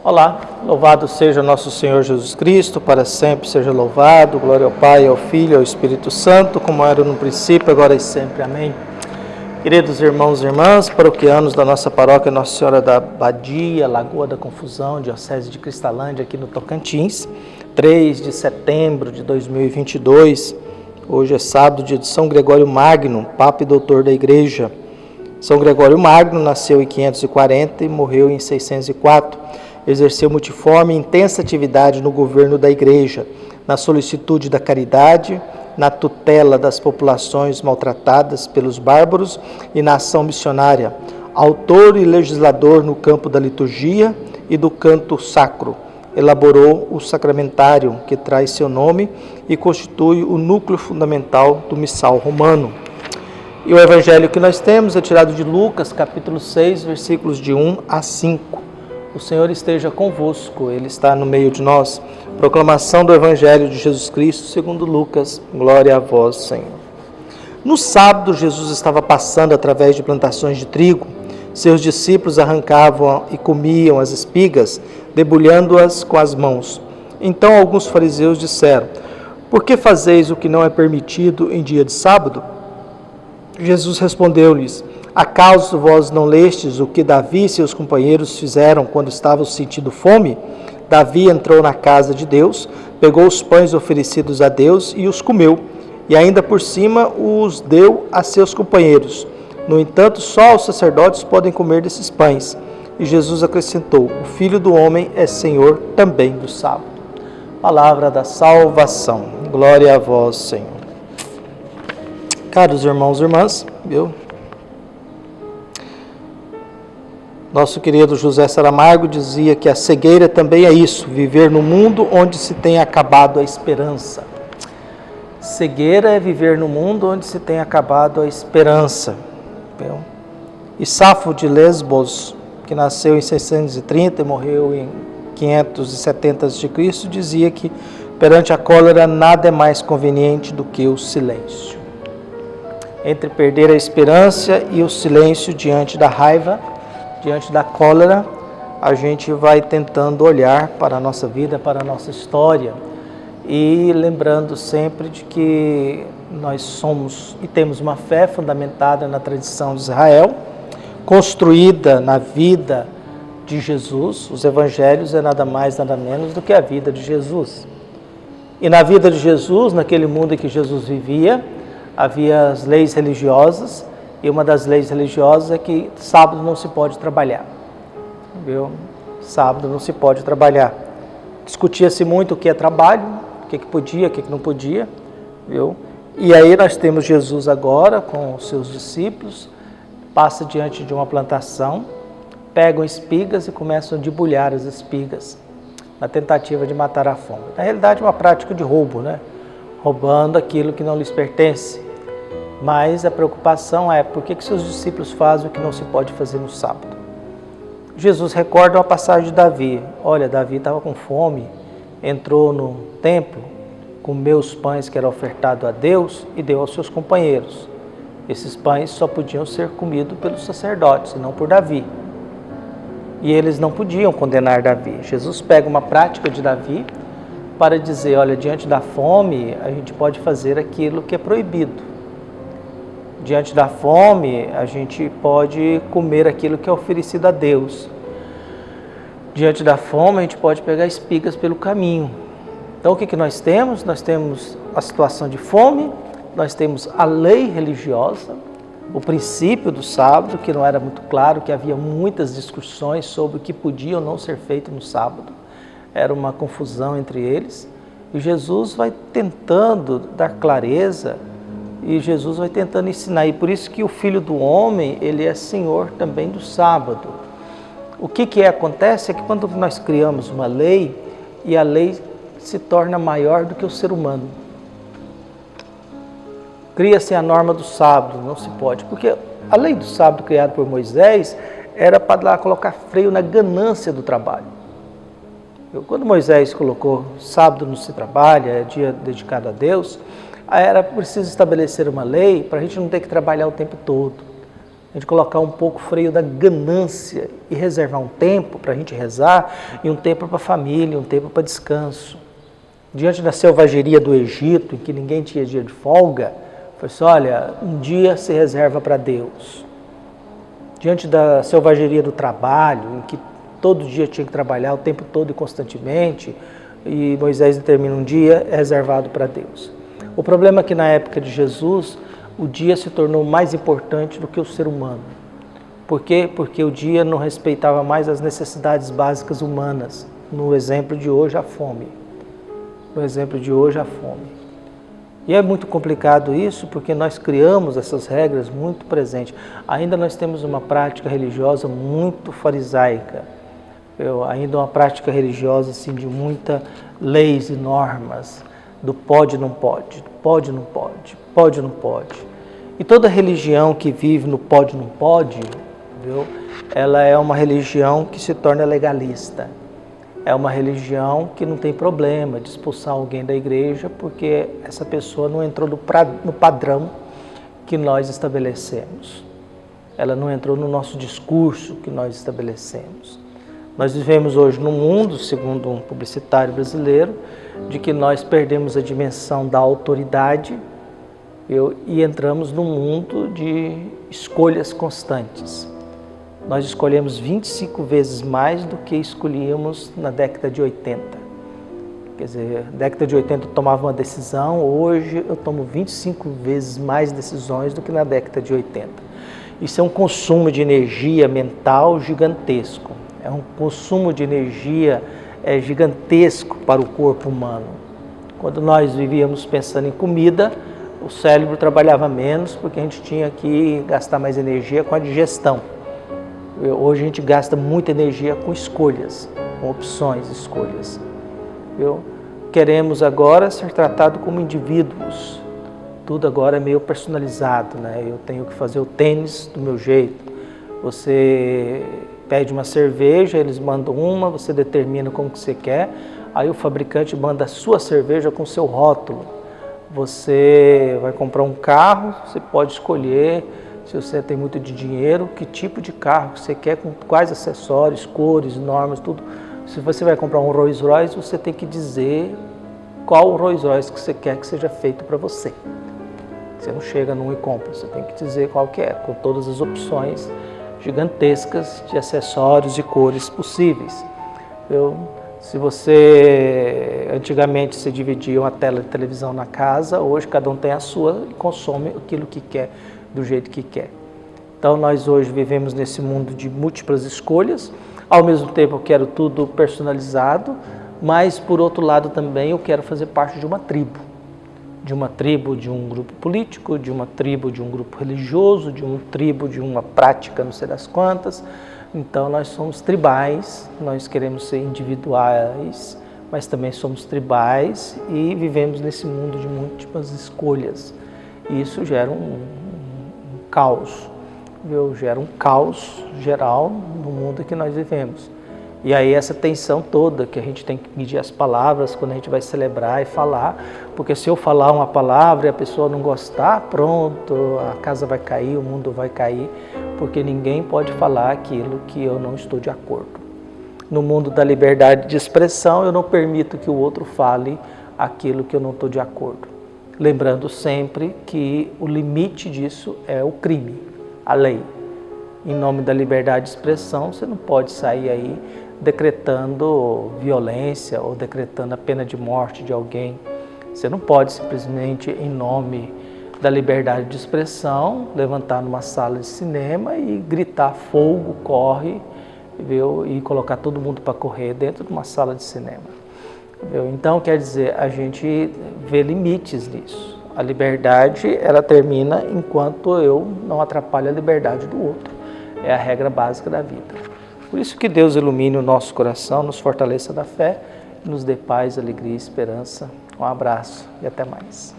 Olá, louvado seja nosso Senhor Jesus Cristo, para sempre seja louvado, glória ao Pai, ao Filho e ao Espírito Santo, como era no princípio, agora e sempre. Amém. Queridos irmãos e irmãs, paroquianos da nossa paróquia Nossa Senhora da Badia, Lagoa da Confusão, Diocese de Cristalândia, aqui no Tocantins, 3 de setembro de 2022, hoje é sábado, dia de São Gregório Magno, Papa e Doutor da Igreja. São Gregório Magno nasceu em 540 e morreu em 604. Exerceu multiforme e intensa atividade no governo da Igreja, na solicitude da caridade, na tutela das populações maltratadas pelos bárbaros e na ação missionária. Autor e legislador no campo da liturgia e do canto sacro. Elaborou o sacramentário, que traz seu nome e constitui o núcleo fundamental do missal romano. E o evangelho que nós temos é tirado de Lucas, capítulo 6, versículos de 1 a 5. O Senhor esteja convosco, Ele está no meio de nós. Proclamação do Evangelho de Jesus Cristo, segundo Lucas. Glória a vós, Senhor. No sábado, Jesus estava passando através de plantações de trigo. Seus discípulos arrancavam e comiam as espigas, debulhando-as com as mãos. Então alguns fariseus disseram: por que fazeis o que não é permitido em dia de sábado? Jesus respondeu-lhes: acaso vós não lestes o que Davi e seus companheiros fizeram quando estavam sentindo fome? Davi entrou na casa de Deus, pegou os pães oferecidos a Deus e os comeu, e ainda por cima os deu a seus companheiros. No entanto, só os sacerdotes podem comer desses pães. E Jesus acrescentou: o Filho do Homem é Senhor também do sábado. Palavra da salvação. Glória a vós, Senhor. Caros irmãos e irmãs, nosso querido José Saramago dizia que a cegueira também é isso, viver no mundo onde se tem acabado a esperança. Cegueira é viver no mundo onde se tem acabado a esperança. E Safo de Lesbos, que nasceu em 630 e morreu em 570 a.C., dizia que perante a cólera nada é mais conveniente do que o silêncio. Entre perder a esperança e o silêncio diante da raiva, diante da cólera, a gente vai tentando olhar para a nossa vida, para a nossa história, e lembrando sempre de que nós somos e temos uma fé fundamentada na tradição de Israel, construída na vida de Jesus. Os evangelhos é nada mais, nada menos do que a vida de Jesus. E na vida de Jesus, naquele mundo em que Jesus vivia, havia as leis religiosas, e uma das leis religiosas é que sábado não se pode trabalhar. Sábado não se pode trabalhar. Discutia-se muito o que é trabalho, o que podia, o que não podia. E aí nós temos Jesus agora com os seus discípulos, passa diante de uma plantação, pegam espigas e começam a debulhar as espigas, na tentativa de matar a fome. Na realidade é uma prática de roubo, roubando aquilo que não lhes pertence. Mas a preocupação é por que seus discípulos fazem o que não se pode fazer no sábado. Jesus recorda uma passagem de Davi. Olha, Davi estava com fome, entrou no templo, comeu os pães que eram ofertados a Deus e deu aos seus companheiros. Esses pães só podiam ser comidos pelos sacerdotes e não por Davi. E eles não podiam condenar Davi. Jesus pega uma prática de Davi para dizer, olha, diante da fome a gente pode fazer aquilo que é proibido. Diante da fome, a gente pode comer aquilo que é oferecido a Deus. Diante da fome, a gente pode pegar espigas pelo caminho. Então, o que nós temos? Nós temos a situação de fome, nós temos a lei religiosa, o princípio do sábado, que não era muito claro, que havia muitas discussões sobre o que podia ou não ser feito no sábado. Era uma confusão entre eles. E Jesus vai tentando dar clareza, e Jesus vai tentando ensinar, e por isso que o Filho do Homem, ele é Senhor também do sábado. O que acontece é que quando nós criamos uma lei, e a lei se torna maior do que o ser humano. Cria-se a norma do sábado, não se pode, porque a lei do sábado criada por Moisés era para lá colocar freio na ganância do trabalho. Quando Moisés colocou sábado não se trabalha, é dia dedicado a Deus, era preciso estabelecer uma lei para a gente não ter que trabalhar o tempo todo. gente colocar um pouco o freio da ganância e reservar um tempo para a gente rezar e um tempo para a família, um tempo para descanso. Diante da selvageria do Egito, em que ninguém tinha dia de folga, foi assim, olha, um dia se reserva para Deus. Diante da selvageria do trabalho, em que todo dia tinha que trabalhar o tempo todo e constantemente, e Moisés determina um dia reservado para Deus. O problema é que na época de Jesus, o dia se tornou mais importante do que o ser humano. Por quê? Porque o dia não respeitava mais as necessidades básicas humanas. No exemplo de hoje, a fome. No exemplo de hoje, a fome. E é muito complicado isso, porque nós criamos essas regras muito presentes. Ainda nós temos uma prática religiosa muito farisaica. Ainda uma prática religiosa assim, de muitas leis e normas, do pode, não pode, pode, não pode, pode, não pode. E toda religião que vive no pode, não pode, viu? Ela é uma religião que se torna legalista. É uma religião que não tem problema de expulsar alguém da igreja porque essa pessoa não entrou no padrão que nós estabelecemos. Ela não entrou no nosso discurso que nós estabelecemos. Nós vivemos hoje num mundo, segundo um publicitário brasileiro, de que nós perdemos a dimensão da autoridade e entramos num mundo de escolhas constantes. Nós escolhemos 25 vezes mais do que escolhíamos na década de 80. Quer dizer, na década de 80 eu tomava uma decisão, hoje eu tomo 25 vezes mais decisões do que na década de 80. Isso é um consumo de energia mental gigantesco. É um consumo de energia gigantesco para o corpo humano. Quando nós vivíamos pensando em comida, o cérebro trabalhava menos porque a gente tinha que gastar mais energia com a digestão. Hoje a gente gasta muita energia com escolhas, com opções, escolhas. Queremos agora ser tratados como indivíduos. Tudo agora é meio personalizado, né? Eu tenho que fazer o tênis do meu jeito. Você pede uma cerveja, eles mandam uma, você determina como que você quer, aí o fabricante manda a sua cerveja com seu rótulo. Você vai comprar um carro, você pode escolher, se você tem muito de dinheiro, que tipo de carro você quer, com quais acessórios, cores, normas, tudo. Se você vai comprar um Rolls Royce, você tem que dizer qual Rolls Royce que você quer que seja feito para você. Você não chega num e compra, você tem que dizer qual que é, com todas as opções gigantescas de acessórios e cores possíveis. Se você, antigamente se dividia uma tela de televisão na casa, hoje cada um tem a sua e consome aquilo que quer, do jeito que quer. Então nós hoje vivemos nesse mundo de múltiplas escolhas, ao mesmo tempo eu quero tudo personalizado, mas por outro lado também eu quero fazer parte de uma tribo de um grupo político, de uma tribo de um grupo religioso, de uma tribo de uma prática não sei das quantas. Então nós somos tribais, nós queremos ser individuais, mas também somos tribais e vivemos nesse mundo de múltiplas escolhas. E isso gera um caos, gera um caos geral no mundo que nós vivemos. E aí essa tensão toda que a gente tem que medir as palavras quando a gente vai celebrar e falar, porque se eu falar uma palavra e a pessoa não gostar, pronto, a casa vai cair, o mundo vai cair, porque ninguém pode falar aquilo que eu não estou de acordo. No mundo da liberdade de expressão, eu não permito que o outro fale aquilo que eu não estou de acordo. Lembrando sempre que o limite disso é o crime, a lei. Em nome da liberdade de expressão, você não pode sair aí decretando violência ou decretando a pena de morte de alguém. Você não pode simplesmente, em nome da liberdade de expressão, levantar numa sala de cinema e gritar fogo, corre, viu? E colocar todo mundo para correr dentro de uma sala de cinema. Viu? Então, quer dizer, a gente vê limites nisso. A liberdade, ela termina enquanto eu não atrapalho a liberdade do outro. É a regra básica da vida. Por isso que Deus ilumine o nosso coração, nos fortaleça da fé, nos dê paz, alegria e esperança. Um abraço e até mais.